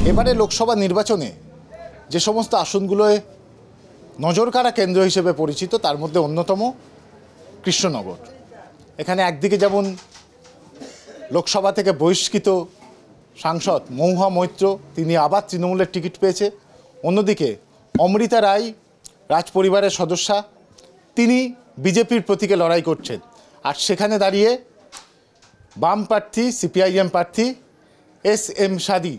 এবারে লোকসভা নির্বাচনে যে সমস্ত আসনগুলোয় নজরকাড়া কেন্দ্র হিসেবে পরিচিত তার মধ্যে অন্যতম কৃষ্ণনগর। এখানে একদিকে যেমন লোকসভা থেকে বহিষ্কৃত সাংসদ মহুয়া মৈত্র, তিনি আবার তৃণমূলের টিকিট পেয়েছে। অন্যদিকে অমৃতা রায়, রাজ পরিবারের সদস্যা, তিনি বিজেপির প্রতীকে লড়াই করছেন। আর সেখানে দাঁড়িয়ে বাম প্রার্থী, সিপিআইএম প্রার্থী এস.এম. সাদি,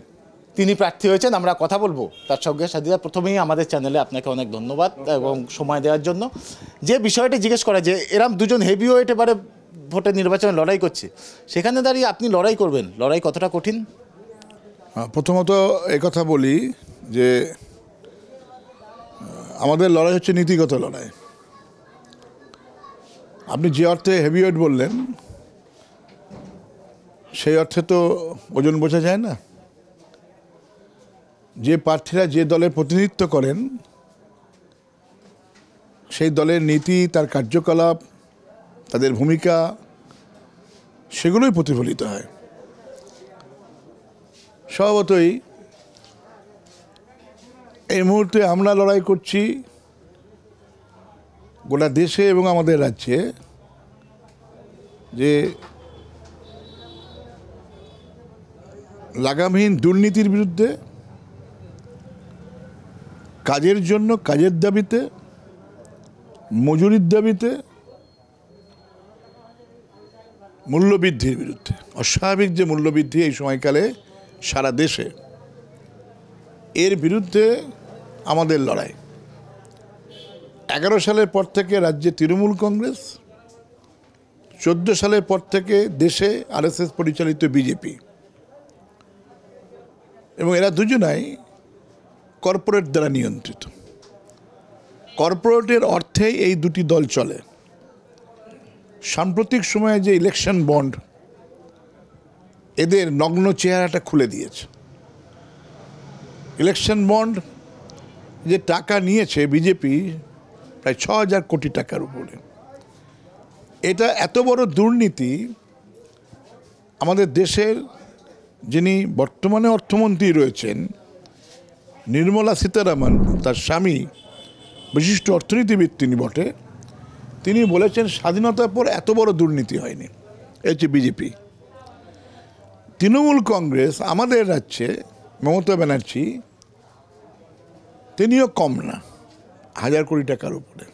তিনি প্রার্থী হয়েছেন। আমরা কথা বলবো তার সঙ্গে। সাদিদা, প্রথমেই আমাদের চ্যানেলে আপনাকে অনেক ধন্যবাদ এবং সময় দেওয়ার জন্য। যে বিষয়টি জিজ্ঞেস করা, যে এরম দুজন হেভিওয়েট এবারে ভোটের নির্বাচনে লড়াই করছে, সেখানে দাঁড়িয়ে আপনি লড়াই করবেন, লড়াই কতটা কঠিন? প্রথমত কথা বলি যে আমাদের লড়াই হচ্ছে নীতিগত লড়াই। আপনি যে অর্থে হেভিওয়েট বললেন, সেই অর্থে তো ওজন বোঝা যায় না। যে প্রার্থীরা যে দলের প্রতিনিধিত্ব করেন, সেই দলের নীতি, তার কার্যকলাপ, তাদের ভূমিকা, সেগুলোই প্রতিফলিত হয়। স্বভাবতই এই মুহূর্তে আমরা লড়াই করছি গোটা দেশে এবং আমাদের রাজ্যে যে লাগামহীন দুর্নীতির বিরুদ্ধে, কাজের জন্য কাজের দাবিতে, মজুরির দাবিতে, মূল্যবৃদ্ধির বিরুদ্ধে। অস্বাভাবিক যে মূল্যবৃদ্ধি এই সময়কালে সারা দেশে, এর বিরুদ্ধে আমাদের লড়াই। 11 সালের পর থেকে রাজ্যে তৃণমূল কংগ্রেস, 14 সালের পর থেকে দেশে আরএসএস পরিচালিত বিজেপি, এবং এরা দুজনাই কর্পোরেট দ্বারা নিয়ন্ত্রিত। কর্পোরেটের অর্থেই এই দুটি দল চলে। সাম্প্রতিক সময়ে যে ইলেকশন বন্ড এদের নগ্ন চেহারাটা খুলে দিয়েছে। ইলেকশন বন্ড যে টাকা নিয়েছে বিজেপি, প্রায় 6,000 কোটি টাকার উপরে, এটা এত বড় দুর্নীতি। আমাদের দেশের যিনি বর্তমানে অর্থমন্ত্রী রয়েছেন, নির্মলা সীতারামন, তার স্বামী বিশিষ্ট অর্থনীতিবিদ তিনি বটে, তিনি বলেছেন স্বাধীনতার পর এত বড় দুর্নীতি হয়নি। এই হচ্ছে বিজেপি। তৃণমূল কংগ্রেস, আমাদের রাজ্যে মমতা ব্যানার্জি, তিনিও কম না, 1,000 কোটি টাকার উপরে।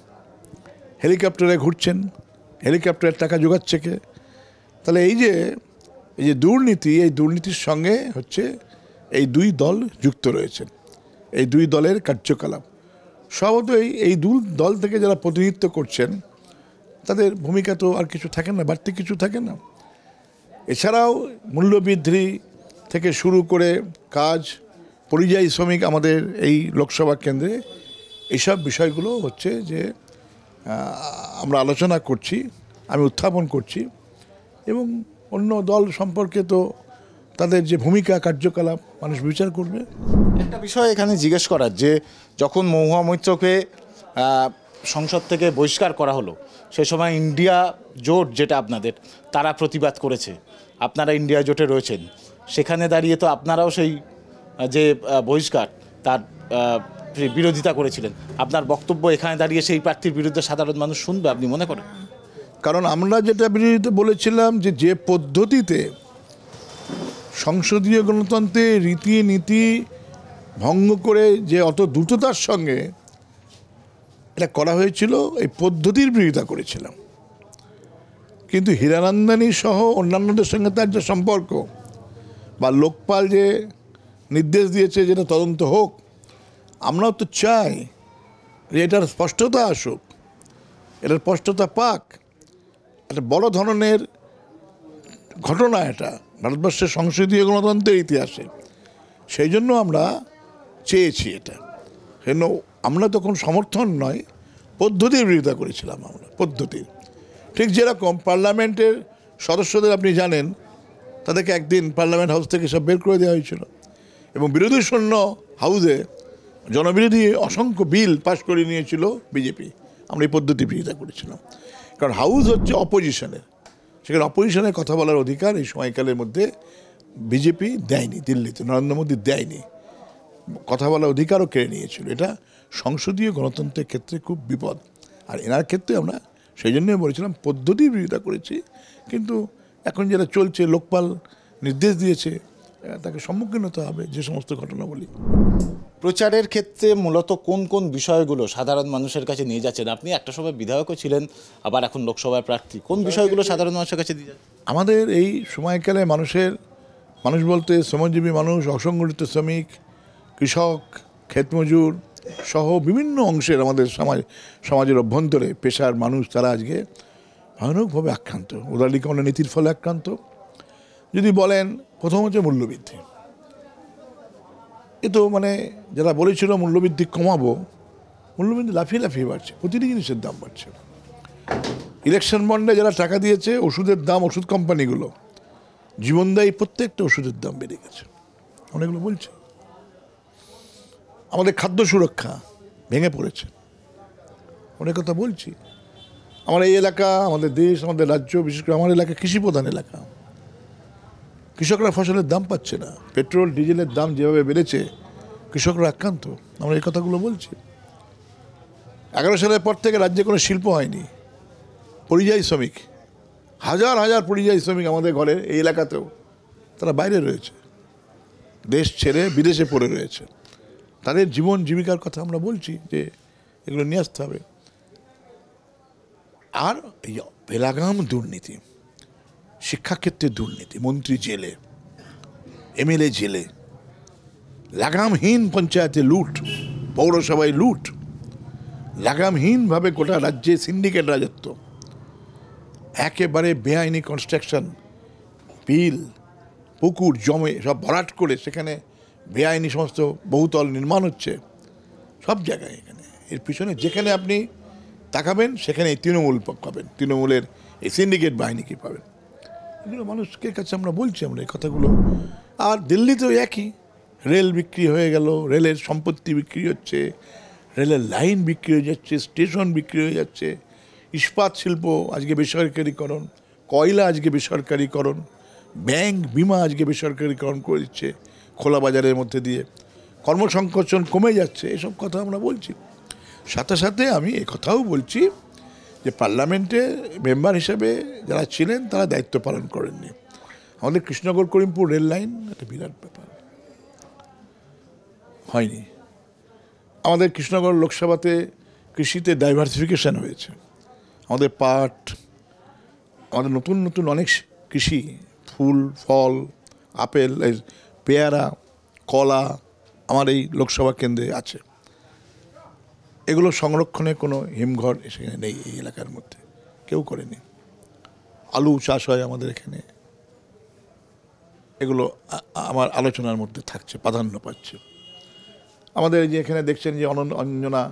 হেলিকপ্টারে ঘুরছেন, হেলিকপ্টারের টাকা জোগাচ্ছে কে? তাহলে এই যে দুর্নীতি, এই দুর্নীতির সঙ্গে হচ্ছে এই দুই দল যুক্ত রয়েছেন, এই দুই দলের কার্যকলাপ। স্বভাবতই এই দুই দল থেকে যারা প্রতিনিধিত্ব করছেন, তাদের ভূমিকা তো আর কিছু থাকে না, বাড়তি কিছু থাকে না। এছাড়াও মূল্যবৃদ্ধি থেকে শুরু করে কাজ, পরিযায়ী শ্রমিক আমাদের এই লোকসভা কেন্দ্রে, এইসব বিষয়গুলো হচ্ছে যে আমরা আলোচনা করছি, আমি উত্থাপন করছি। এবং অন্য দল সম্পর্কে তো তাদের যে ভূমিকা, কার্যকলাপ মানুষ বিচার করবে। একটা বিষয় এখানে জিজ্ঞেস করার, যে যখন মহুয়া মৈত্রকে সংসদ থেকে বহিষ্কার করা হলো, সে সময় ইন্ডিয়া জোট, যেটা আপনাদের, তারা প্রতিবাদ করেছে। আপনারা ইন্ডিয়া জোটে রয়েছেন, সেখানে দাঁড়িয়ে তো আপনারাও সেই যে বহিষ্কার, তার বিরোধিতা করেছিলেন। আপনার বক্তব্য এখানে দাঁড়িয়ে সেই প্রার্থীর বিরুদ্ধে সাধারণ মানুষ শুনবে, আপনি মনে করেন? কারণ আমরা যেটা বিরোধিতা বলেছিলাম, যে পদ্ধতিতে সংসদীয় গণতন্ত্রের রীতিনীতি ভঙ্গ করে যে অত দ্রুততার সঙ্গে এটা করা হয়েছিল, এই পদ্ধতির বিরোধিতা করেছিলাম। কিন্তু হীরানন্দানী সহ অন্যান্যদের সঙ্গে তার যে সম্পর্ক, বা লোকপাল যে নির্দেশ দিয়েছে যেটা তদন্ত হোক, আমরাও তো চাই যে এটার স্পষ্টতা আসুক, এটার স্পষ্টতা পাক। একটা বড় ধরনের ঘটনা এটা ভারতবর্ষের সংসদীয় গণতন্ত্রের ইতিহাসে। সেই জন্য আমরা চেয়েছি এটা। সেজন্য আমরা তখন সমর্থন নয়, পদ্ধতির বিরোধিতা করেছিলাম আমরা, পদ্ধতির। ঠিক যেরকম পার্লামেন্টের সদস্যদের আপনি জানেন, তাদেরকে একদিন পার্লামেন্ট হাউস থেকে সব বের করে দেওয়া হয়েছিল, এবং বিরোধী শূন্য হাউসে জনবিরোধী অসংখ্য বিল পাশ করে নিয়েছিল বিজেপি। আমরা এই পদ্ধতি বিরোধিতা করেছিলাম, কারণ হাউস হচ্ছে অপোজিশনের, সেখানে অপোজিশনের কথা বলার অধিকার এই সময়কালের মধ্যে বিজেপি দেয়নি, দিল্লিতে নরেন্দ্র মোদী দেয়নি। কথা বলার অধিকারও কেড়ে নিয়েছিল। এটা সংসদীয় গণতন্ত্রের ক্ষেত্রে খুব বিপদ। আর এনার ক্ষেত্রে আমরা সেই জন্যই বলেছিলাম পদ্ধতির বিরোধিতা করেছি, কিন্তু এখন যেটা চলছে লোকপাল নির্দেশ দিয়েছে, তাকে সম্মুখীন হতে হবে যে সমস্ত ঘটনাবলী। প্রচারের ক্ষেত্রে মূলত কোন কোন বিষয়গুলো সাধারণ মানুষের কাছে নিয়ে যাচ্ছেন? আপনি একটা সময় বিধায়কও ছিলেন, আবার এখন লোকসভার প্রার্থী। কোন বিষয়গুলো সাধারণ মানুষের কাছে দিয়ে যাচ্ছেন? আমাদের এই সময়কালে মানুষ বলতে শ্রমজীবী মানুষ, অসংগঠিত শ্রমিক, কৃষক, ক্ষেতমজুর সহ বিভিন্ন অংশের আমাদের সমাজের অভ্যন্তরে পেশার মানুষ, তারা আজকে ভয়ানকভাবে আক্রান্ত, উদারীকরণ নীতির ফলে আক্রান্ত। যদি বলেন প্রথম হচ্ছে মূল্যবৃদ্ধি। এ তো যারা বলেছিল মূল্যবৃদ্ধি কমাবো, মূল্যবৃদ্ধি লাফিয়ে লাফিয়ে বাড়ছে, প্রতিটি জিনিসের দাম বাড়ছে। ইলেকশন বন্ডে যারা টাকা দিয়েছে, ওষুধের দাম, ওষুধ কোম্পানিগুলো জীবনদায়ী প্রত্যেকটা ওষুধের দাম বেড়ে গেছে, অনেকগুলো বলছে। আমাদের খাদ্য সুরক্ষা ভেঙে পড়েছে, অনেক কথা বলছি। আমার এই এলাকা, আমাদের দেশ, আমাদের রাজ্য, বিশেষ করে আমার এলাকা কৃষি প্রধান এলাকা। কৃষকরা ফসলের দাম পাচ্ছে না, পেট্রোল ডিজেলের দাম যেভাবে বেড়েছে, কৃষকরা আক্রান্ত। আমরা এই কথাগুলো বলছি। 11 সালের পর থেকে রাজ্যে কোনো শিল্প হয়নি। পরিযায়ী শ্রমিক, হাজার হাজার পরিযায়ী শ্রমিক আমাদের ঘরে, এই এলাকাতেও তারা বাইরে রয়েছে, দেশ ছেড়ে বিদেশে পড়ে রয়েছে। তাদের জীবন জীবিকার কথা আমরা বলছি যে এগুলো নিয়ে আসতে হবে। আর এই বেলাগাম দুর্নীতি, শিক্ষাক্ষেত্রে দুর্নীতি, মন্ত্রী জেলে, এমএলএ জেলে, লাগামহীন পঞ্চায়েতে লুট, পৌরসভায় লুট, লাগামহীনভাবে গোটা রাজ্যে সিন্ডিকেট রাজত্ব, একেবারে বেআইনি কনস্ট্রাকশন, বিল, পুকুর জমে সব ভরাট করে সেখানে বেআইনি সমস্ত বহুতল নির্মাণ হচ্ছে সব জায়গায়। এখানে এর পিছনে যেখানে আপনি তাকাবেন সেখানে তৃণমূল পাবেন, তৃণমূলের এই সিন্ডিকেট বাহিনীকে পাবেন। এগুলো মানুষকে কাছে আমরা বলছি, আমরা এই কথাগুলো। আর দিল্লিতেও একই, রেল বিক্রি হয়ে গেল, রেলের সম্পত্তি বিক্রি হচ্ছে, রেলের লাইন বিক্রি হয়ে যাচ্ছে, স্টেশন বিক্রি হয়ে যাচ্ছে, ইস্পাত শিল্প আজকে বেসরকারিকরণ, কয়লা আজকে বেসরকারিকরণ, ব্যাংক বিমা আজকে বেসরকারিকরণ করে দিচ্ছে খোলা বাজারের মধ্যে দিয়ে, কর্মসংকোচন কমে যাচ্ছে। এসব কথা আমরা বলছি। সাথে সাথে আমি এ কথাও বলছি যে পার্লামেন্টে মেম্বার হিসেবে যারা ছিলেন তারা দায়িত্ব পালন করেননি। আমাদের কৃষ্ণনগর করিমপুর রেল লাইন একটা বিরাট ব্যাপার, হয়নি। আমাদের কৃষ্ণনগর লোকসভাতে কৃষিতে ডাইভার্সিফিকেশন হয়েছে। আমাদের পাট, আমাদের নতুন নতুন অনেক কৃষি, ফুল ফল, আপেল, পেয়ারা, কলা আমার এই লোকসভা কেন্দ্রে আছে। এগুলো সংরক্ষণে কোনো হিমঘর সেখানে নেই, এই এলাকার মধ্যে কেউ করেনি। আলু চাষ হয় আমাদের এখানে, এগুলো আমার আলোচনার মধ্যে থাকছে, প্রাধান্য পাচ্ছে। আমাদের যে এখানে দেখছেন যে অঞ্জনা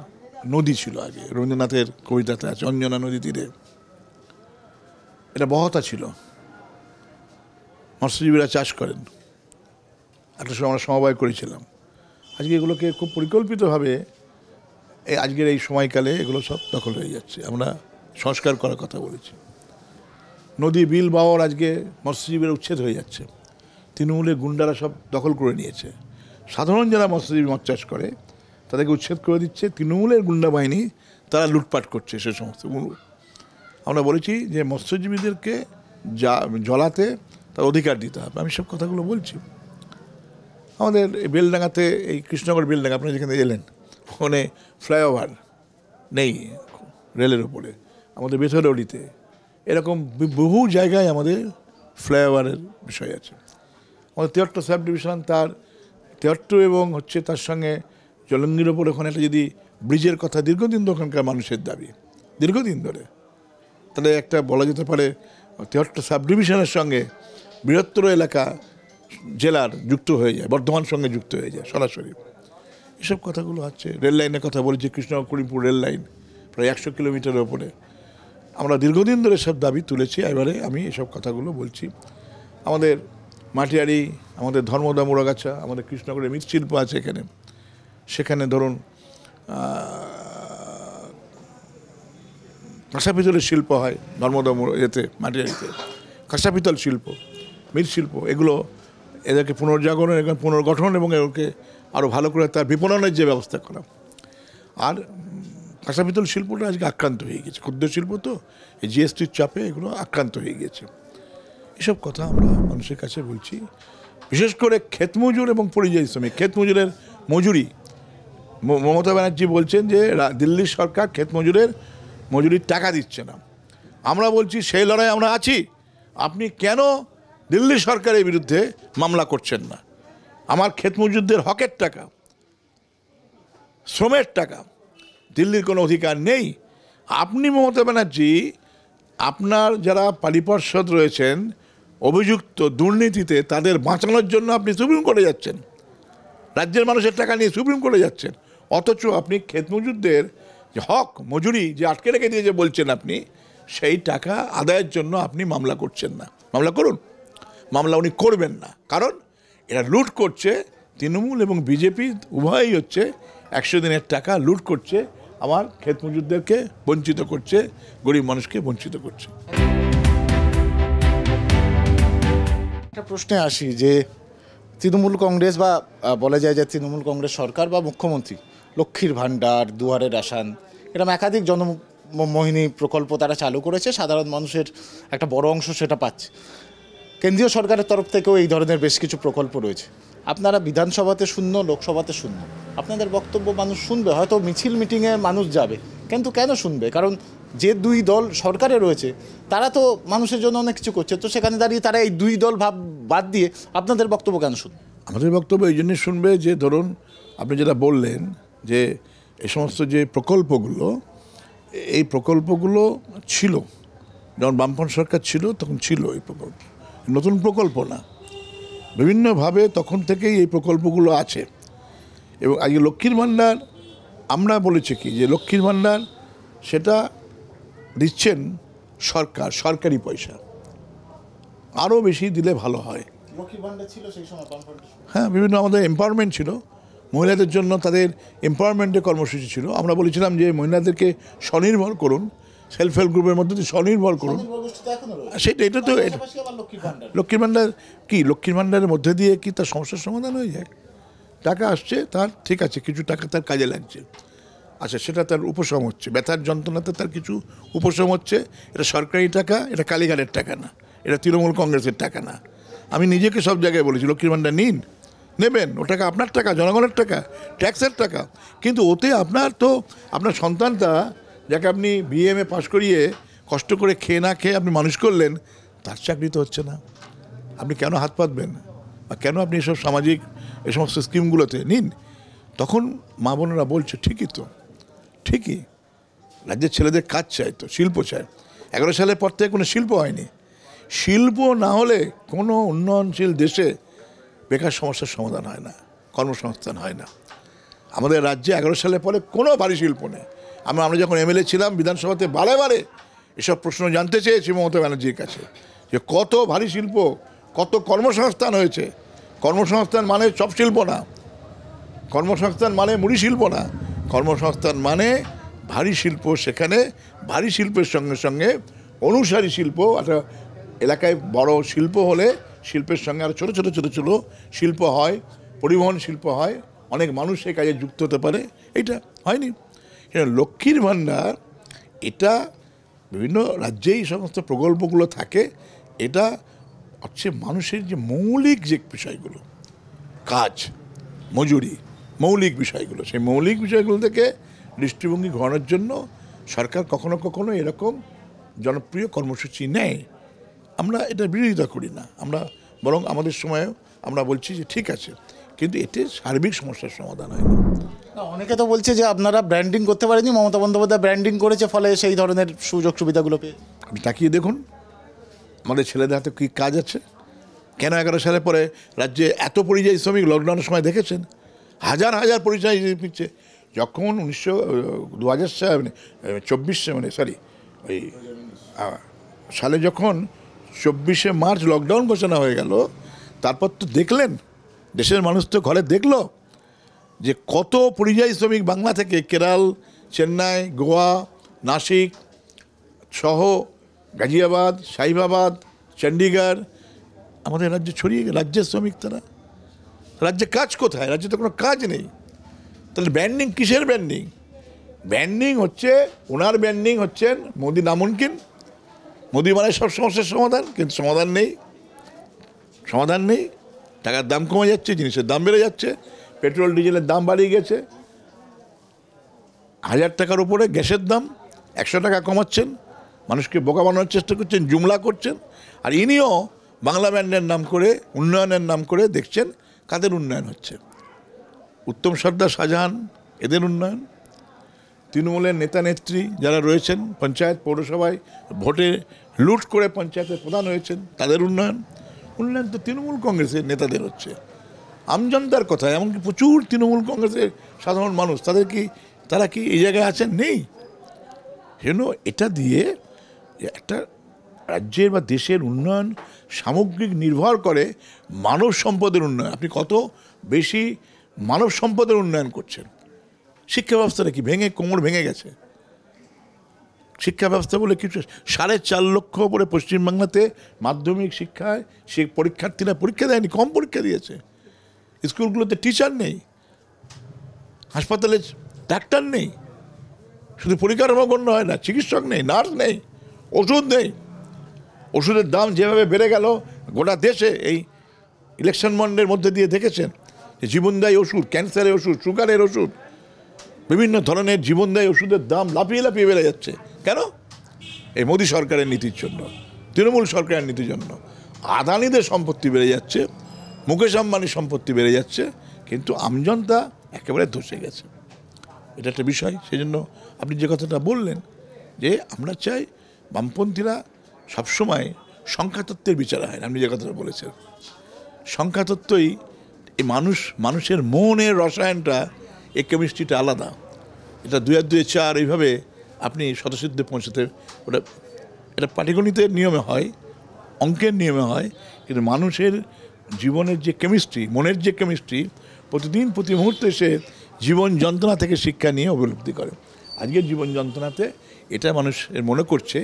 নদী ছিল আগে, রবীন্দ্রনাথের কবিতাতে আছে অঞ্জনা নদী তীরে, এটা বহতা ছিল, মৎস্যজীবীরা চাষ করেন। একটা সময় আমরা সমবায় করেছিলাম। আজকে এগুলোকে খুব পরিকল্পিতভাবে আজকের এই সময়কালে এগুলো সব দখল হয়ে যাচ্ছে। আমরা সংস্কার করার কথা বলেছি। নদী বিল বাওয়ার আজকে মৎস্যজীবীরা উচ্ছেদ হয়ে যাচ্ছে, তৃণমূলের গুন্ডারা সব দখল করে নিয়েছে। সাধারণ যারা মৎস্যজীবী মাছ চাষ করে তাদেরকে উচ্ছেদ করে দিচ্ছে, তৃণমূলের গুন্ডা বাহিনী তারা লুটপাট করছে সে সমস্ত। আমরা বলেছি যে মৎস্যজীবীদেরকে জলাতে তার অধিকার দিতে হবে। আমি সব কথাগুলো বলছি। আমাদের বেলডাঙ্গাতে, এই কৃষ্ণনগর বেলডাঙ্গা, আপনি যেখানে এলেন, ওখানে ফ্লাইওভার নেই রেলের ওপরে। আমাদের বেথরৌলিতে এরকম বহু জায়গায় আমাদের ফ্লাইওভারের বিষয় আছে। আমাদের 73 সাব ডিভিশন, তার 73 এবং তার সঙ্গে জলঙ্গির ওপর ওখানে একটা যদি ব্রিজের কথা দীর্ঘদিন ধরে ওখানকার মানুষের দাবি, দীর্ঘদিন ধরে, তাহলে একটা বলা যেতে পারে 73 সাব ডিভিশনের সঙ্গে বৃহত্তর এলাকা জেলার যুক্ত হয়ে যায়, বর্ধমান সঙ্গে যুক্ত হয়ে যায় সরাসরি। এসব কথাগুলো আছে। রেল লাইনের কথা বলেছি, কৃষ্ণনগর করিমপুর রেল লাইন প্রায় 100 কিলোমিটারের ওপরে। আমরা দীর্ঘদিন ধরে সব দাবি তুলেছি, এবারে আমি এসব কথাগুলো বলছি। আমাদের মাটিয়ারি, আমাদের ধর্মদা মোড়াগাছা, আমাদের কৃষ্ণনগরের মৃৎশিল্প আছে এখানে, সেখানে ধরুন কাঁসা পিতলের শিল্প হয় ধর্মদা এতে, মাটিয়ারিতে কাঁসা পিতল শিল্প, মৃৎশিল্প, এগুলো এদেরকে পুনর্জাগরণ, পুনর্গঠন এবং এগুলোকে আরও ভালো করে তার বিপণনের যে ব্যবস্থা করা। আর কাঁসা পিতল শিল্পটা আজকে আক্রান্ত হয়ে গেছে, ক্ষুদ্র শিল্প তো এই জিএসটির চাপে এগুলো আক্রান্ত হয়ে গেছে। এসব কথা আমরা মানুষের কাছে বলছি। বিশেষ করে ক্ষেতমজুর এবং পরিযায়ী শ্রমিক, ক্ষেতমজুরের মজুরি, মমতা ব্যানার্জি বলছেন যে দিল্লির সরকার ক্ষেতমজুরের মজুরির টাকা দিচ্ছে না। আমরা বলছি সেই লড়াই আমরা আছি। আপনি কেন দিল্লি সরকারের বিরুদ্ধে মামলা করছেন না? আমার ক্ষেতমজুরদের হকের টাকা, শ্রমের টাকা, দিল্লির কোনো অধিকার নেই। আপনি মমতা ব্যানার্জি আপনার যারা পালি পর্ষদ রয়েছেন অভিযুক্ত দুর্নীতিতে, তাদের বাঁচানোর জন্য আপনি সুপ্রিম কোর্টে যাচ্ছেন, রাজ্যের মানুষের টাকা নিয়ে সুপ্রিম কোর্টে যাচ্ছেন। অথচ আপনি ক্ষেতমজুরদের যে হক মজুরি যে আটকে রেখে দিয়ে যে বলছেন আপনি, সেই টাকা আদায়ের জন্য আপনি মামলা করছেন না। মামলা করুন, মামলা উনি করবেন না, কারণ এরা লুট করছে। তৃণমূল এবং বিজেপি উভয়ই হচ্ছে 100 দিনের টাকা লুট করছে, আমার ক্ষেতমজুরদেরকে বঞ্চিত করছে, গরিব মানুষকে বঞ্চিত করছে। একটা প্রশ্নে আসি যে তৃণমূল কংগ্রেস বা বলা যায় যে তৃণমূল কংগ্রেস সরকার বা মুখ্যমন্ত্রী লক্ষ্মীর ভাণ্ডার, দুয়ারে রাশন, এরকম একাধিক জনমোহিনী প্রকল্প তারা চালু করেছে, সাধারণ মানুষের একটা বড় অংশ সেটা পাচ্ছে। কেন্দ্রীয় সরকারের তরফ থেকেও এই ধরনের বেশ কিছু প্রকল্প রয়েছে। আপনারা বিধানসভাতে শূন্য, লোকসভাতে শূন্য, আপনাদের বক্তব্য মানুষ শুনবে, হয়তো মিছিল মিটিংয়ে মানুষ যাবে, কিন্তু কেন শুনবে? কারণ যে দুই দল সরকারে রয়েছে তারা তো মানুষের জন্য অনেক কিছু করছে, তো সেখানে দাঁড়িয়ে তারা এই দুই দল বাদ দিয়ে আপনাদের বক্তব্য কেন শুনবে? আমাদের বক্তব্য এই জন্যই শুনবে যে ধরুন আপনি যেটা বললেন যে এই সমস্ত যে প্রকল্পগুলো, এই প্রকল্পগুলো ছিল যখন বামফ্রন্ট সরকার ছিল তখন ছিল এই প্রকল্প, নতুন প্রকল্প না। বিভিন্নভাবে তখন থেকেই এই প্রকল্পগুলো আছে। এবং আজকে লক্ষ্মীর ভাণ্ডার, আমরা বলেছি কি যে লক্ষ্মীর ভাণ্ডার সেটা দিচ্ছেন সরকার, সরকারি পয়সা, আরও বেশি দিলে ভালো হয়। লক্ষ্মীর ভাণ্ডার ছিল সেই সময়, হ্যাঁ, বিভিন্ন আমাদের এম্পাওয়ারমেন্ট ছিল, মহিলাদের জন্য তাদের এম্পাওয়ারমেন্টের কর্মসূচি ছিল। আমরা বলেছিলাম যে মহিলাদেরকে স্বনির্ভর করুন, সেলফ হেল্প গ্রুপের মধ্যে দিয়ে স্বনির্ভর করুন। সেটা এটা তো লক্ষ্মীর ভাণ্ডার কি, লক্ষ্মীর ভাণ্ডারের মধ্যে দিয়ে কি তার সমস্যার সমাধান হয়ে যায়? টাকা আসছে তার, ঠিক আছে, কিছু টাকা তার কাজে লাগছে, আচ্ছা সেটা তার উপশম হচ্ছে, ব্যথার যন্ত্রণাতে তার কিছু উপশম হচ্ছে। এটা সরকারি টাকা, এটা কালীঘাটের টাকা না, এটা তৃণমূল কংগ্রেসের টাকা না। আমি নিজেকে সব জায়গায় বলেছি লক্ষ্মীর ভাণ্ডার নিন, নেবেন, ও টাকা আপনার টাকা, জনগণের টাকা, ট্যাক্সের টাকা। কিন্তু ওতে আপনার তো আপনার সন্তানটা, যাকে আপনি বিএমএ পাশ করিয়ে কষ্ট করে খেয়ে না খেয়ে আপনি মানুষ করলেন, তার চাকরি তো হচ্ছে না। আপনি কেন হাত পাতবেন? বা কেন আপনি এসব সামাজিক এই সমস্ত স্কিমগুলোতে নিন? তখন মা বোনেরা বলছে ঠিকই তো, ঠিকই, রাজ্যের ছেলেদের কাজ চাই, তো শিল্প চায়। 11 সালের পর থেকে কোনো শিল্প হয়নি। শিল্প না হলে কোনো উন্নয়নশীল দেশে বেকার সমস্যার সমাধান হয় না, কর্মসংস্থান হয় না। আমাদের রাজ্যে 11 সালের পরে কোনো ভারী শিল্প নেই। আমরা যখন এমএলএ ছিলাম বিধানসভাতে বারে বারে এসব প্রশ্ন জানতে চেয়েছি মমতা ব্যানার্জির কাছে, যে কত ভারী শিল্প, কত কর্মসংস্থান হয়েছে। কর্মসংস্থান মানে সব শিল্প না, কর্মসংস্থান মানে মুড়ি শিল্প না, কর্মসংস্থান মানে ভারী শিল্প। সেখানে ভারী শিল্পের সঙ্গে সঙ্গে অনুসারী শিল্প, একটা এলাকায় বড় শিল্প হলে শিল্পের সঙ্গে আরও ছোটো ছোটো ছোটো ছোটো শিল্প হয়, পরিবহন শিল্প হয়, অনেক মানুষ এই কাজে যুক্ত হতে পারে। এইটা হয়নি। লক্ষ্মীর ভাণ্ডার, এটা বিভিন্ন রাজ্যেই সমস্ত প্রকল্পগুলো থাকে। এটা হচ্ছে মানুষের যে মৌলিক যে বিষয়গুলো, কাজ, মজুরি, মৌলিক বিষয়গুলো, সেই মৌলিক বিষয়গুলো থেকে দৃষ্টিভঙ্গি ঘোরানোর জন্য সরকার কখনো কখনো এরকম জনপ্রিয় কর্মসূচি নেয়। আমরা এটা বিরোধিতা করি না, আমরা বরং আমাদের সময়েও আমরা বলছি যে ঠিক আছে, কিন্তু এতে সার্বিক সমস্যার সমাধান হয় না। অনেকে তো বলছে যে আপনারা ব্র্যান্ডিং করতে পারেনি, মমতা বন্দ্যোপাধ্যায় ব্র্যান্ডিং করেছে, ফলে সেই ধরনের সুযোগ সুবিধাগুলো পেয়ে। আপনি তাকিয়ে দেখুন আমাদের ছেলেদের হাতে কী কাজ আছে। কেন 11 সালের পরে রাজ্যে এত পরিযায়ী শ্রমিক লকডাউনের সময় দেখেছেন? হাজার হাজার পরিযায়ী ফিরছে। যখন 2024 সালে যখন 24শে মার্চ লকডাউন ঘোষণা হয়ে গেল, তারপর তো দেখলেন দেশের মানুষ তো ঘরে দেখলো যে কত পরিযায়ী শ্রমিক বাংলা থেকে কেরল, চেন্নাই, গোয়া, নাসিক সহ গাজিয়াবাদ, সাহিবাবাদ, চণ্ডীগড়, আমাদের রাজ্যে ছড়িয়ে গেল, রাজ্যের শ্রমিক তারা। রাজ্যে কাজ কোথায়? রাজ্যে তো কোনো কাজ নেই। তাহলে ব্র্যান্ডিং কিসের ব্র্যান্ডিং? ব্র্যান্ডিং হচ্ছে, ওনার ব্র্যান্ডিং হচ্ছেন মোদি নামুনকিন, মোদি মানে সব সমস্যার সমাধান, কিন্তু সমাধান নেই। সমাধান নেই। টাকার দাম কমে যাচ্ছে, জিনিসের দাম বেড়ে যাচ্ছে, পেট্রোল ডিজেলের দাম বাড়িয়ে গেছে, 1000 টাকার উপরে গ্যাসের দাম, 100 টাকা কমাচ্ছেন, মানুষকে বোকা বানানোর চেষ্টা করছেন, জুমলা করছেন। আর ইনিও বাংলা ব্যান্ডের নাম করে, উন্নয়নের নাম করে দেখছেন কাদের উন্নয়ন হচ্ছে। উত্তম সর্দার, শাহজাহান, এদের উন্নয়ন। তৃণমূলের নেতা নেত্রী যারা রয়েছেন পঞ্চায়েত পৌরসভায় ভোটে লুট করে পঞ্চায়েতের প্রধান হয়েছেন, তাদের উন্নয়ন। উন্নয়ন তো তৃণমূল কংগ্রেসের নেতাদের হচ্ছে। আমজনতার কথা, এমনকি প্রচুর তৃণমূল কংগ্রেসের সাধারণ মানুষ, তারা কি এই জায়গায় আছেন? নেই। সেজন্য এটা দিয়ে একটা রাজ্যের বা দেশের উন্নয়ন সামগ্রিক নির্ভর করে মানব সম্পদের উন্নয়ন। আপনি কত বেশি মানব সম্পদের উন্নয়ন করছেন। শিক্ষা ব্যবস্থাটা কি কোমর ভেঙে গেছে? শিক্ষা ব্যবস্থা বলে কিছু 4.5 লক্ষ করে পশ্চিমবাংলাতে মাধ্যমিক শিক্ষায় সে পরীক্ষার্থীরা পরীক্ষা দেয়নি, কম পরীক্ষা দিয়েছে। স্কুলগুলোতে টিচার নেই, হাসপাতালে ডাক্তার নেই, শুধু পরিকাঠামো গণ্য হয় না, চিকিৎসক নেই, নার্স নেই, ওষুধ নেই। ওষুধের দাম যেভাবে বেড়ে গেল গোটা দেশে, এই ইলেকশন বন্ডের মধ্যে দিয়ে দেখেছেন যে জীবনদায়ী ওষুধ, ক্যান্সারের ওষুধ, সুগারের ওষুধ, বিভিন্ন ধরনের জীবনদায়ী ওষুধের দাম লাফিয়ে লাফিয়ে বেড়ে যাচ্ছে। কেন? এই মোদী সরকারের নীতির জন্য, তৃণমূল সরকারের নীতির জন্য। আদানিদের সম্পত্তি বেড়ে যাচ্ছে, মুকেশ আম্বানির সম্পত্তি বেড়ে যাচ্ছে, কিন্তু আমজনতা একেবারে ধসে গেছে। এটা একটা বিষয়। সেই জন্য আপনি যে কথাটা বললেন যে আমরা চাই বামপন্থীরা সবসময় সংখ্যাতত্ত্বের বিচার হয় না, আপনি যে কথাটা বলেছেন, সংখ্যাতত্ত্বই এই মানুষের মনের রসায়নটা, এই কেমিস্ট্রিটা আলাদা। এটা 2 আর 2 4 এইভাবে আপনি শতসিদ্ধে পৌঁছতে, এটা পাটিগণিতের নিয়মে হয়, অঙ্কের নিয়মে হয়, কিন্তু মানুষের জীবনের যে কেমিস্ট্রি, মনের যে কেমিস্ট্রি, প্রতিদিন প্রতি মুহূর্তে সে জীবন যন্ত্রণা থেকে শিক্ষা নিয়ে উপলব্ধি করে। আজকের জীবন যন্ত্রণাতে এটা মানুষের মনে করছে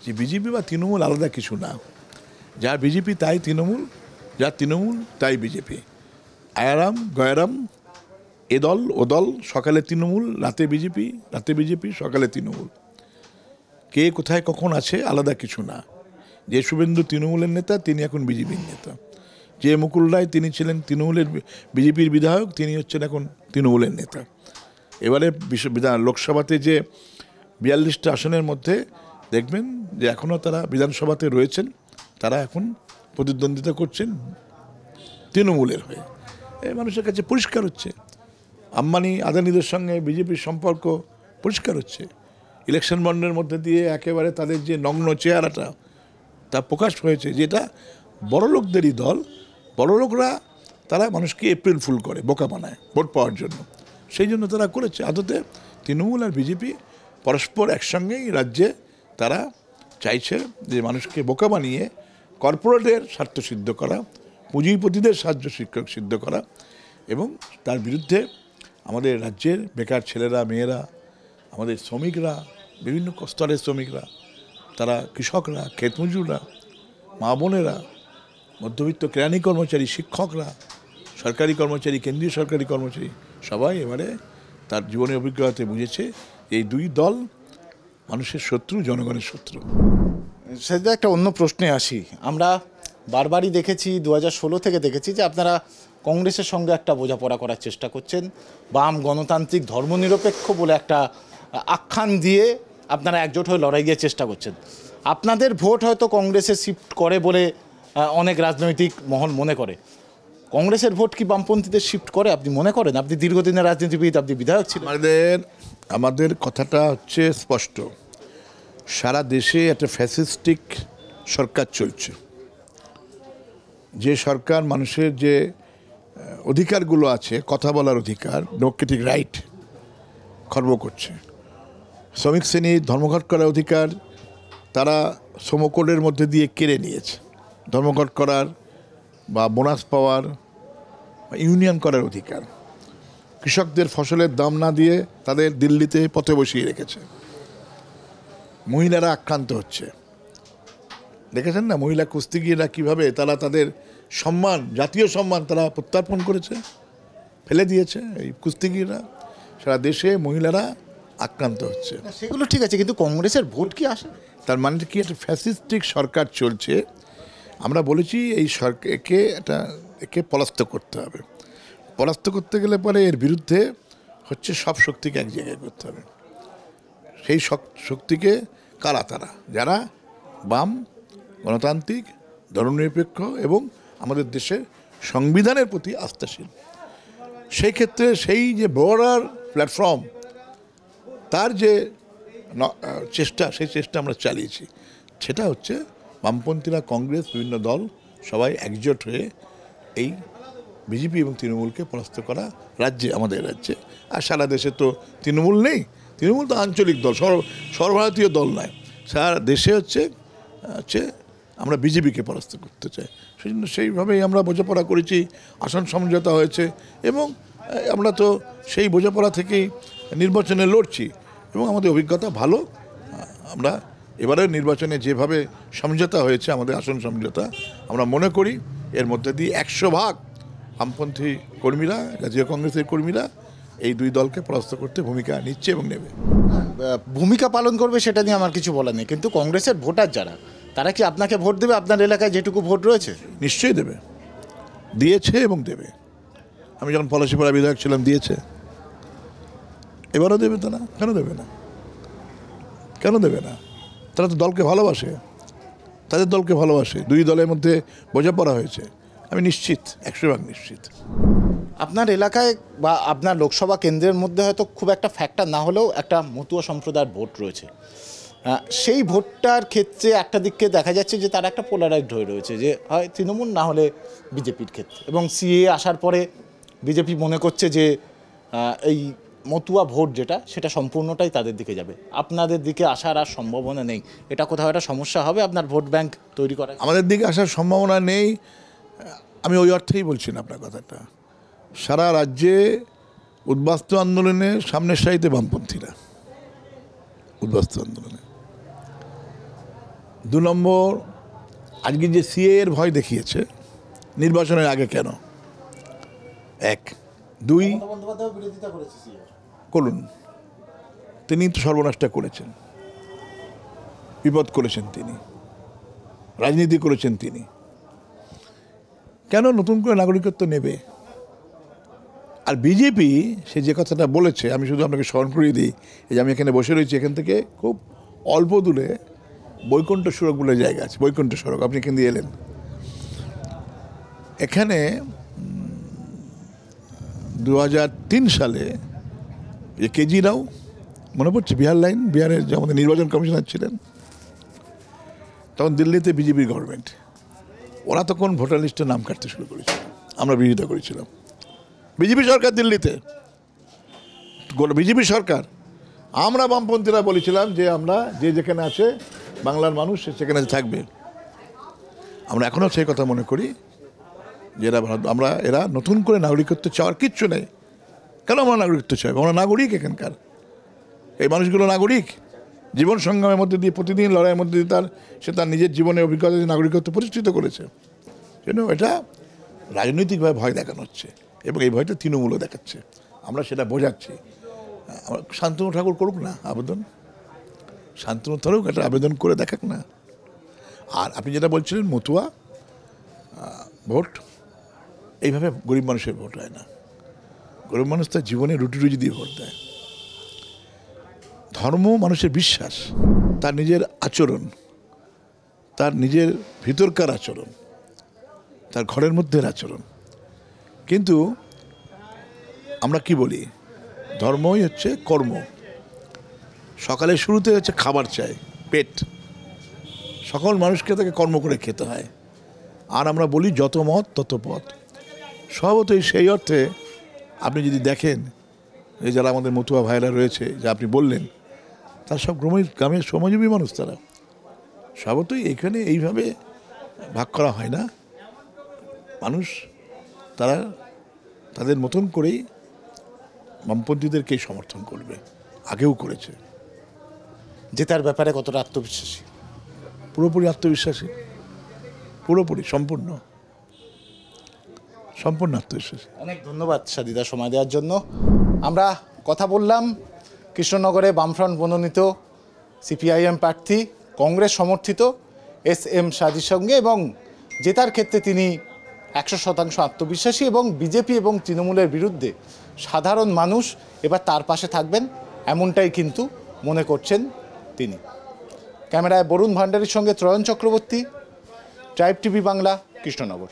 যে বিজেপি বা তৃণমূল আলাদা কিছু না। যা বিজেপি তাই তৃণমূল, যা তৃণমূল তাই বিজেপি। আয়ারাম গয়ারাম, এ দল ও দল, সকালে তৃণমূল, রাতে বিজেপি, সকালে তৃণমূল। কে কোথায় কখন আছে আলাদা কিছু না। যে শুভেন্দু তৃণমূলের নেতা, তিনি এখন বিজেপির নেতা। যে মুকুল রায়, তিনি ছিলেন তৃণমূলের বিজেপির বিধায়ক, তিনি হচ্ছেন এখন তৃণমূলের নেতা। এবারে লোকসভাতে যে 42টা আসনের মধ্যে দেখবেন যে এখনও তারা বিধানসভাতে রয়েছেন, তারা এখন প্রতিদ্বন্দ্বিতা করছেন তৃণমূলের হয়ে। এই মানুষের কাছে পরিষ্কার হচ্ছে আম্বানি আদানিদের সঙ্গে বিজেপির সম্পর্ক পরিষ্কার হচ্ছে। ইলেকশন বন্ডের মধ্যে দিয়ে একেবারে তাদের যে নগ্ন চেহারাটা তা প্রকাশ হয়েছে, যেটা বড় লোকদেরই দল। বড় লোকরা তারা মানুষকে এপ্রিল ফুল করে, বোকা বানায় ভোট পাওয়ার জন্য। সেই জন্য তারা করেছে। আদতে তৃণমূল আর বিজেপি পরস্পর একসঙ্গেই রাজ্যে তারা চাইছে যে মানুষকে বোকা বানিয়ে কর্পোরেটের স্বার্থ সিদ্ধ করা, পুঁজিপতিদের সাহায্য সিদ্ধ করা, এবং তার বিরুদ্ধে আমাদের রাজ্যের বেকার ছেলেরা, মেয়েরা, আমাদের শ্রমিকরা, বিভিন্ন স্তরের শ্রমিকরা, তারা কৃষকরা, ক্ষেতমজুররা, মা বোনেরা, মধ্যবিত্ত কেরানি কর্মচারী, শিক্ষকরা, সরকারি কর্মচারী, কেন্দ্রীয় সরকারি কর্মচারী, সবাই এবারে তার জীবনের অভিজ্ঞতাতে বুঝেছে এই দুই দল মানুষের শত্রু, জনগণের শত্রু। সেটা একটা অন্য প্রশ্নে আসি। আমরা বারবারই দেখেছি, 2016 থেকে দেখেছি যে আপনারা কংগ্রেসের সঙ্গে একটা বোঝাপড়া করার চেষ্টা করছেন, বাম গণতান্ত্রিক ধর্মনিরপেক্ষ বলে একটা আখ্যান দিয়ে আপনারা একজোট হয়ে লড়াইয়ের চেষ্টা করছেন। আপনাদের ভোট হয়তো কংগ্রেসে শিফট করে বলে অনেক রাজনৈতিক মহল মনে করে। কংগ্রেসের ভোট কি বামপন্থীদের শিফট করে আপনি মনে করেন? আপনি দীর্ঘদিনের রাজনীতিবিদ, আপনি বিধায়ক ছিলেন। আমাদের কথাটা হচ্ছে স্পষ্ট, সারা দেশে একটা ফ্যাসিস্টিক সরকার চলছে। যে সরকার মানুষের যে অধিকারগুলো আছে, কথা বলার অধিকার, ডেমোক্রেটিক রাইট খর্ব করছে। শ্রমিক শ্রেণীর ধর্মঘট করার অধিকার তারা শ্রমকোডের মধ্যে দিয়ে কেড়ে নিয়েছে। ধর্মঘট করার বা বোনাস পাওয়ার বা ইউনিয়ন করার অধিকার। কৃষকদের ফসলের দাম না দিয়ে তাদের দিল্লিতে পথে বসিয়ে রেখেছে। মহিলারা আক্রান্ত হচ্ছে, দেখেছেন না মহিলা কুস্তিগিররা কীভাবে তারা তাদের সম্মান, জাতীয় সম্মান তারা প্রত্যার্পণ করেছে, ফেলে দিয়েছে। এই কুস্তিগিররা, সারা দেশে মহিলারা আক্রান্ত হচ্ছে। সেগুলো ঠিক আছে, কিন্তু কংগ্রেসের ভোট কি আসে? তার মানে কি, একটা ফ্যাসিস্টিক সরকার চলছে। আমরা বলেছি এই সরকারকে একে পরাস্ত করতে হবে। পরাস্ত করতে গেলে পরে এর বিরুদ্ধে হচ্ছে সব শক্তিকে এক জায়গায় করতে হবে। সেই শক্তিকে কারা? তারা যারা বাম, গণতান্ত্রিক, ধর্মনিরপেক্ষ এবং আমাদের দেশের সংবিধানের প্রতি আস্থাশীল। সেই ক্ষেত্রে সেই যে ব্রডার প্ল্যাটফর্ম, তার যে চেষ্টা, সেই চেষ্টা আমরা চালিয়েছি। সেটা হচ্ছে বামপন্থীরা, কংগ্রেস, বিভিন্ন দল সবাই একজোট হয়ে এই বিজেপি এবং তৃণমূলকে পরাস্ত করা রাজ্যে, আমাদের রাজ্যে। আর সারা দেশে তো তৃণমূল নেই, তৃণমূল তো আঞ্চলিক দল, সর্বভারতীয় দল নয়। সারা দেশে হচ্ছে আমরা বিজেপিকে পরাস্ত করতে চাই। সেই জন্য সেইভাবেই আমরা বোঝাপড়া করেছি, আসন সমঝোতা হয়েছে এবং আমরা তো সেই বোঝাপড়া থেকেই নির্বাচনে লড়ছি এবং আমাদের অভিজ্ঞতা ভালো। আমরা এবারের নির্বাচনে যেভাবে সমঝোতা হয়েছে, আমাদের আসন সমঝোতা, আমরা মনে করি এর মধ্যে দিয়ে 100% বামপন্থী কর্মীরা, জাতীয় কংগ্রেসের কর্মীরা এই দুই দলকে পরাস্ত করতে ভূমিকা নিচ্ছে এবং নেবে। ভূমিকা পালন করবে সেটা নিয়ে আমার কিছু বলার নেই, কিন্তু কংগ্রেসের ভোটার যারা, তারা কি আপনাকে ভোট দেবে? আপনার এলাকায় যেটুকু ভোট রয়েছে নিশ্চয়ই দেবে, দিয়েছে এবং দেবে। আমি যখন পলাশীপাড়া বিধায়ক ছিলাম দিয়েছে, এবারও দেবে। তারা কেন দেবে না? কেন দেবে না? তারা তো দলকে ভালোবাসে, তাদের দলকে ভালোবাসে। দুই দলের মধ্যে বোঝাপড়া হয়েছে, আমি নিশ্চিত, 100% নিশ্চিত। আপনার এলাকায় বা আপনার লোকসভা কেন্দ্রের মধ্যে হয়তো খুব একটা ফ্যাক্টর না হলেও একটা মতুয়া সম্প্রদায়ের ভোট রয়েছে। সেই ভোটটার ক্ষেত্রে একটা দিককে দেখা যাচ্ছে যে তারা একটা পোলারাইজড হয়ে রয়েছে, যে হয় তৃণমূল, না হলে বিজেপির ক্ষেত্রে। এবং সিএ আসার পরে বিজেপি মনে করছে যে এই মতুয়া ভোট যেটা, সেটা সম্পূর্ণটাই তাদের দিকে যাবে। আপনাদের দিকে আসার আর সম্ভাবনা নেই। এটা কোথাও একটা সমস্যা হবে আপনার ভোট ব্যাংক তৈরি করা? আমাদের দিকে আসার সম্ভাবনা নেই, আমি ওই অর্থেই বলছি না আপনার কথাটা। সারা রাজ্যে উদ্বাস্তু আন্দোলনে সামনের সারিতে বামপন্থীরা, উদ্বাস্তু আন্দোলনে। 2 নম্বর, আজকে যে সিএ এর ভয় দেখিয়েছে নির্বাচনের আগে, কেন? 1, 2 বিরোধিতা করেছে সিএ। করুন, তিনি তো সর্বনাশটা করেছেন, বিপদ করেছেন তিনি, রাজনীতি করেছেন তিনি। কেন নতুন করে নাগরিকত্ব নেবে? আর বিজেপি সে যে কথাটা বলেছে, আমি শুধু আপনাকে স্মরণ করিয়ে দিই, এই যে আমি এখানে বসে রয়েছি, এখান থেকে খুব অল্প দূরে বৈকুণ্ঠ সড়ক বলে জায়গা আছে, বৈকুণ্ঠ সড়ক, আপনি এখান দিয়ে এলেন। এখানে 2003 সালে যে কেজি রাও, মনে পড়ছে, বিহার লাইন, বিহারের যে আমাদের নির্বাচন কমিশনার ছিলেন, তখন দিল্লিতে বিজেপির গভর্নমেন্ট, ওরা তখন ভোটার লিস্টে নাম কাটতে শুরু করেছিল, আমরা বিরোধিতা করেছিলাম। বিজেপি সরকার দিল্লিতে, বিজেপি সরকার, আমরা বামপন্থীরা বলেছিলাম যে আমরা যে যেখানে আছে বাংলার মানুষ সেখানে থাকবে। আমরা এখনও সেই কথা মনে করি যে এরা নতুন করে নাগরিকত্ব চাওয়ার কিচ্ছু নেই। কেন আমরা নাগরিকত্ব চাই? আমরা নাগরিক এখানকার, এই মানুষগুলো নাগরিক। জীবন সংগ্রামের মধ্যে দিয়ে, প্রতিদিন লড়াইয়ের মধ্যে দিয়ে সে তার নিজের জীবনের অভিজ্ঞতা দিয়ে নাগরিকত্ব প্রতিষ্ঠিত করেছে। জন্য এটা রাজনৈতিকভাবে ভয় দেখানো হচ্ছে এবং এই ভয়টা তৃণমূলও দেখাচ্ছে, আমরা সেটা বোঝাচ্ছি। শান্তনু ঠাকুর করুক না আবেদন, শান্তনু ঠাকুর একটা আবেদন করে দেখাক না। আর আপনি যেটা বলছিলেন মতুয়া ভোট, এইভাবে গরিব মানুষের ভোট হয় না। গরিব মানুষ তার জীবনে রুটি রুজি দিয়ে ভোট দেয়। ধর্ম মানুষের বিশ্বাস, তার নিজের আচরণ, তার নিজের ভিতরকার আচরণ, তার ঘরের মধ্যে আচরণ। কিন্তু আমরা কি বলি, ধর্মই হচ্ছে কর্ম। সকালের শুরুতে হচ্ছে খাবার চাই, পেট, সকল মানুষকে তাকে কর্ম করে খেতে হয়। আর আমরা বলি যত মত তত পথ। স্বভাবতই সেই অর্থে আপনি যদি দেখেন, এই যারা আমাদের মতুয়া ভাইরা রয়েছে, যা আপনি বললেন, তারা সব গ্রামের শ্রমজীবী মানুষ। তারা স্বভাবতই এখানে এইভাবে ভাগ করা হয় না। মানুষ তারা তাদের মতন করেই বামপন্থীদেরকেই সমর্থন করবে, আগেও করেছে। জেতার ব্যাপারে কতটা আত্মবিশ্বাসী? পুরোপুরি আত্মবিশ্বাসী, পুরোপুরি, সম্পূর্ণ। সম্পূর্ণ আত্মবিশ্বাস। অনেক ধন্যবাদ সাদিদা সময় দেওয়ার জন্য। আমরা কথা বললাম কৃষ্ণনগরে বামফ্রন্ট মনোনীত সিপিআইএম প্রার্থী কংগ্রেস সমর্থিত SM সাদির সঙ্গে, এবং জেতার ক্ষেত্রে তিনি 100% আত্মবিশ্বাসী, এবং বিজেপি এবং তৃণমূলের বিরুদ্ধে সাধারণ মানুষ এবার তার পাশে থাকবেন এমনটাই কিন্তু মনে করছেন তিনি। ক্যামেরায় বরুণ ভান্ডারীর সঙ্গে ত্রয়ন চক্রবর্তী, ট্রাইব টিভি বাংলা, কৃষ্ণনগর।